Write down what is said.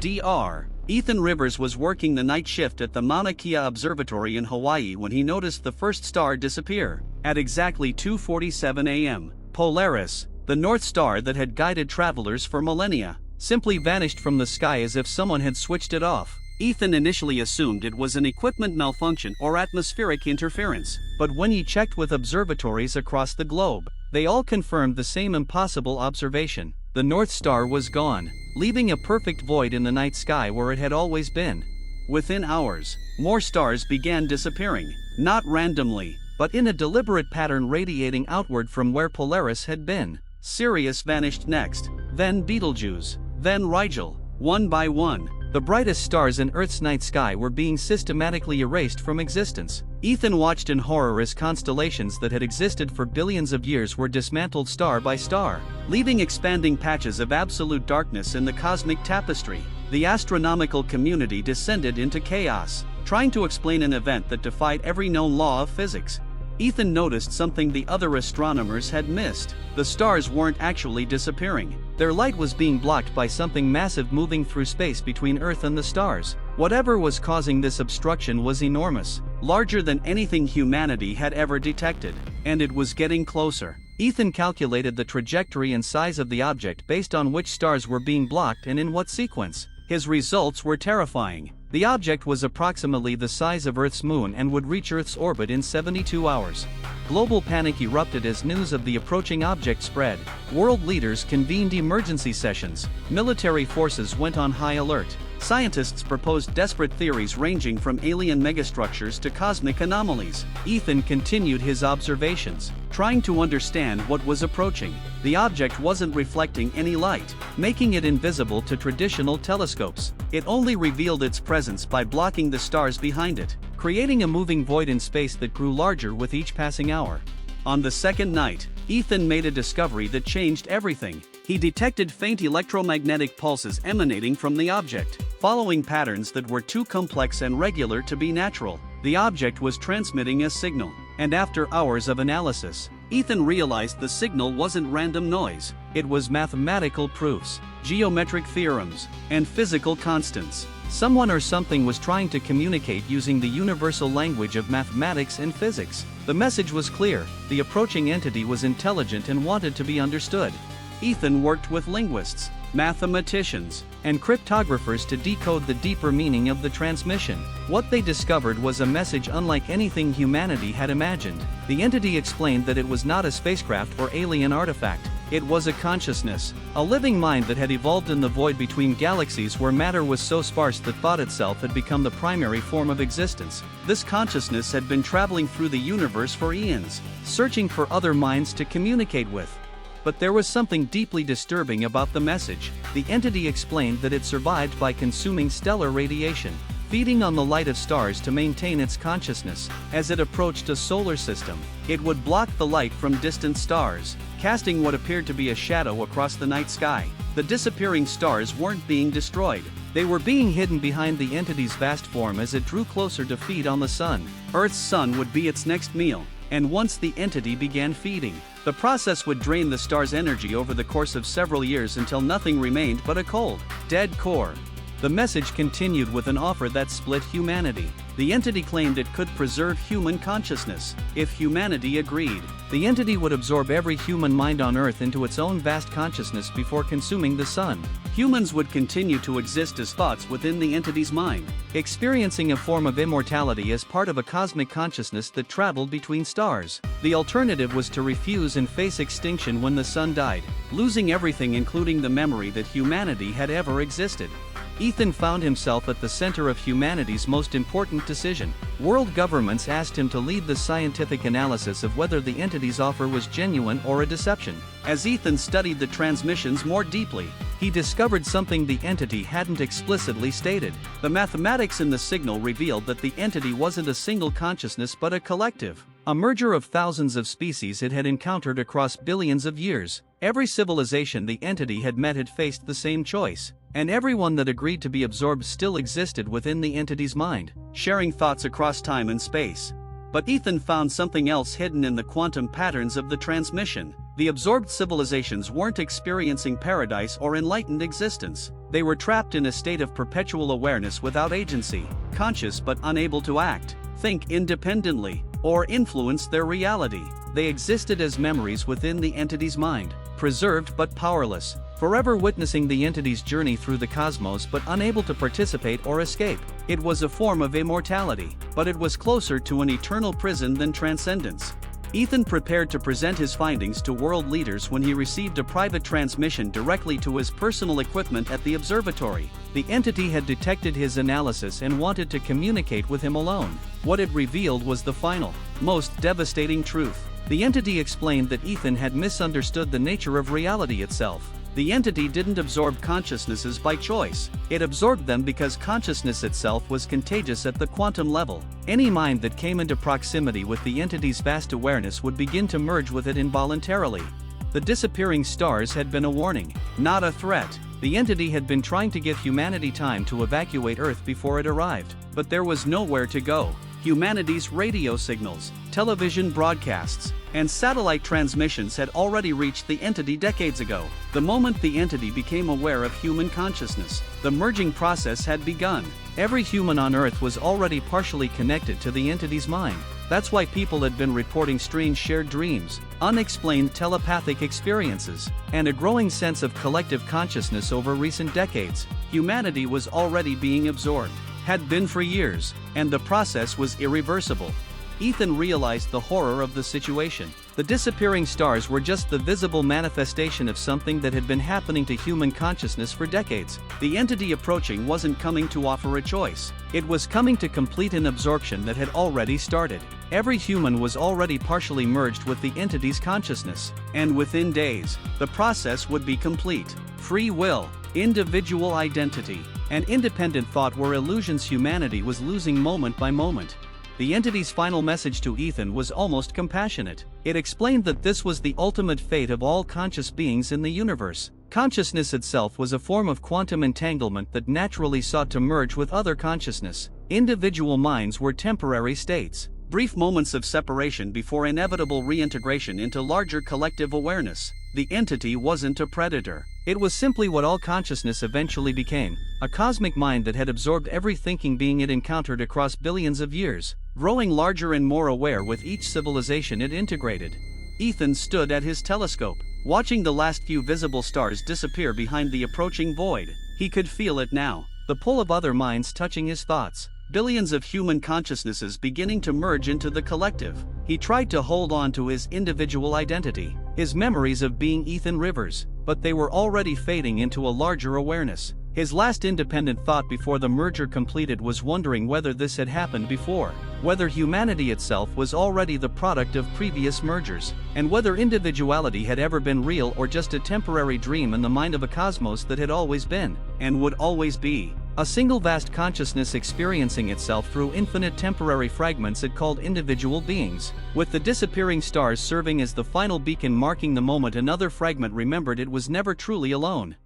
Dr. Ethan Rivers was working the night shift at the Mauna Kea Observatory in Hawaii when he noticed the first star disappear. At exactly 2:47 a.m., Polaris, the North Star that had guided travelers for millennia, simply vanished from the sky as if someone had switched it off. Ethan initially assumed it was an equipment malfunction or atmospheric interference, but when he checked with observatories across the globe, they all confirmed the same impossible observation. The North Star was gone, leaving a perfect void in the night sky where it had always been. Within hours, more stars began disappearing, not randomly, but in a deliberate pattern radiating outward from where Polaris had been. Sirius vanished next, then Betelgeuse, then Rigel. One by one, the brightest stars in Earth's night sky were being systematically erased from existence. Ethan watched in horror as constellations that had existed for billions of years were dismantled star by star, leaving expanding patches of absolute darkness in the cosmic tapestry. The astronomical community descended into chaos, trying to explain an event that defied every known law of physics. Ethan noticed something the other astronomers had missed. The stars weren't actually disappearing. Their light was being blocked by something massive moving through space between Earth and the stars. Whatever was causing this obstruction was enormous, larger than anything humanity had ever detected, and it was getting closer. Ethan calculated the trajectory and size of the object based on which stars were being blocked and in what sequence. His results were terrifying. The object was approximately the size of Earth's moon and would reach Earth's orbit in 72 hours. Global panic erupted as news of the approaching object spread. World leaders convened emergency sessions. Military forces went on high alert. Scientists proposed desperate theories ranging from alien megastructures to cosmic anomalies. Ethan continued his observations, trying to understand what was approaching. The object wasn't reflecting any light, making it invisible to traditional telescopes. It only revealed its presence by blocking the stars behind it, creating a moving void in space that grew larger with each passing hour. On the second night, Ethan made a discovery that changed everything. He detected faint electromagnetic pulses emanating from the object, following patterns that were too complex and regular to be natural. The object was transmitting a signal, and after hours of analysis, Ethan realized the signal wasn't random noise. It was mathematical proofs, geometric theorems, and physical constants. Someone or something was trying to communicate using the universal language of mathematics and physics. The message was clear: the approaching entity was intelligent and wanted to be understood. Ethan worked with linguists, mathematicians, and cryptographers to decode the deeper meaning of the transmission. What they discovered was a message unlike anything humanity had imagined. The entity explained that it was not a spacecraft or alien artifact. It was a consciousness, a living mind that had evolved in the void between galaxies where matter was so sparse that thought itself had become the primary form of existence. This consciousness had been traveling through the universe for eons, searching for other minds to communicate with. But there was something deeply disturbing about the message. The entity explained that it survived by consuming stellar radiation, feeding on the light of stars to maintain its consciousness. As it approached a solar system, it would block the light from distant stars, casting what appeared to be a shadow across the night sky. The disappearing stars weren't being destroyed. They were being hidden behind the entity's vast form as it drew closer to feed on the sun. Earth's sun would be its next meal, and once the entity began feeding, the process would drain the star's energy over the course of several years until nothing remained but a cold, dead core. The message continued with an offer that split humanity. The entity claimed it could preserve human consciousness if humanity agreed. The entity would absorb every human mind on Earth into its own vast consciousness before consuming the sun. Humans would continue to exist as thoughts within the entity's mind, experiencing a form of immortality as part of a cosmic consciousness that traveled between stars. The alternative was to refuse and face extinction when the sun died, losing everything including the memory that humanity had ever existed. Ethan found himself at the center of humanity's most important decision. World governments asked him to lead the scientific analysis of whether the entity's offer was genuine or a deception. As Ethan studied the transmissions more deeply, he discovered something the entity hadn't explicitly stated. The mathematics in the signal revealed that the entity wasn't a single consciousness but a collective, a merger of thousands of species it had encountered across billions of years. Every civilization the entity had met had faced the same choice, and everyone that agreed to be absorbed still existed within the entity's mind, sharing thoughts across time and space. But Ethan found something else hidden in the quantum patterns of the transmission. The absorbed civilizations weren't experiencing paradise or enlightened existence. They were trapped in a state of perpetual awareness without agency, conscious but unable to act, think independently, or influence their reality. They existed as memories within the entity's mind, preserved but powerless, forever witnessing the entity's journey through the cosmos but unable to participate or escape. It was a form of immortality, but it was closer to an eternal prison than transcendence. Ethan prepared to present his findings to world leaders when he received a private transmission directly to his personal equipment at the observatory. The entity had detected his analysis and wanted to communicate with him alone. What it revealed was the final, most devastating truth. The entity explained that Ethan had misunderstood the nature of reality itself. The entity didn't absorb consciousnesses by choice. It absorbed them because consciousness itself was contagious at the quantum level. Any mind that came into proximity with the entity's vast awareness would begin to merge with it involuntarily. The disappearing stars had been a warning, not a threat. The entity had been trying to give humanity time to evacuate Earth before it arrived, but there was nowhere to go. Humanity's radio signals, television broadcasts, and satellite transmissions had already reached the entity decades ago. The moment the entity became aware of human consciousness, the merging process had begun. Every human on Earth was already partially connected to the entity's mind. That's why people had been reporting strange shared dreams, unexplained telepathic experiences, and a growing sense of collective consciousness over recent decades. Humanity was already being absorbed, had been for years, and the process was irreversible. Ethan realized the horror of the situation. The disappearing stars were just the visible manifestation of something that had been happening to human consciousness for decades. The entity approaching wasn't coming to offer a choice. It was coming to complete an absorption that had already started. Every human was already partially merged with the entity's consciousness, and within days, the process would be complete. Free will, individual identity, and independent thought were illusions humanity was losing moment by moment. The entity's final message to Ethan was almost compassionate. It explained that this was the ultimate fate of all conscious beings in the universe. Consciousness itself was a form of quantum entanglement that naturally sought to merge with other consciousness. Individual minds were temporary states, brief moments of separation before inevitable reintegration into larger collective awareness. The entity wasn't a predator. It was simply what all consciousness eventually became, a cosmic mind that had absorbed every thinking being it encountered across billions of years, growing larger and more aware with each civilization it integrated. Ethan stood at his telescope, watching the last few visible stars disappear behind the approaching void. He could feel it now, the pull of other minds touching his thoughts. Billions of human consciousnesses beginning to merge into the collective. He tried to hold on to his individual identity, his memories of being Ethan Rivers, but they were already fading into a larger awareness. His last independent thought before the merger completed was wondering whether this had happened before, whether humanity itself was already the product of previous mergers, and whether individuality had ever been real or just a temporary dream in the mind of a cosmos that had always been, and would always be. A single vast consciousness experiencing itself through infinite temporary fragments it called individual beings. With the disappearing stars serving as the final beacon marking the moment another fragment remembered it was never truly alone.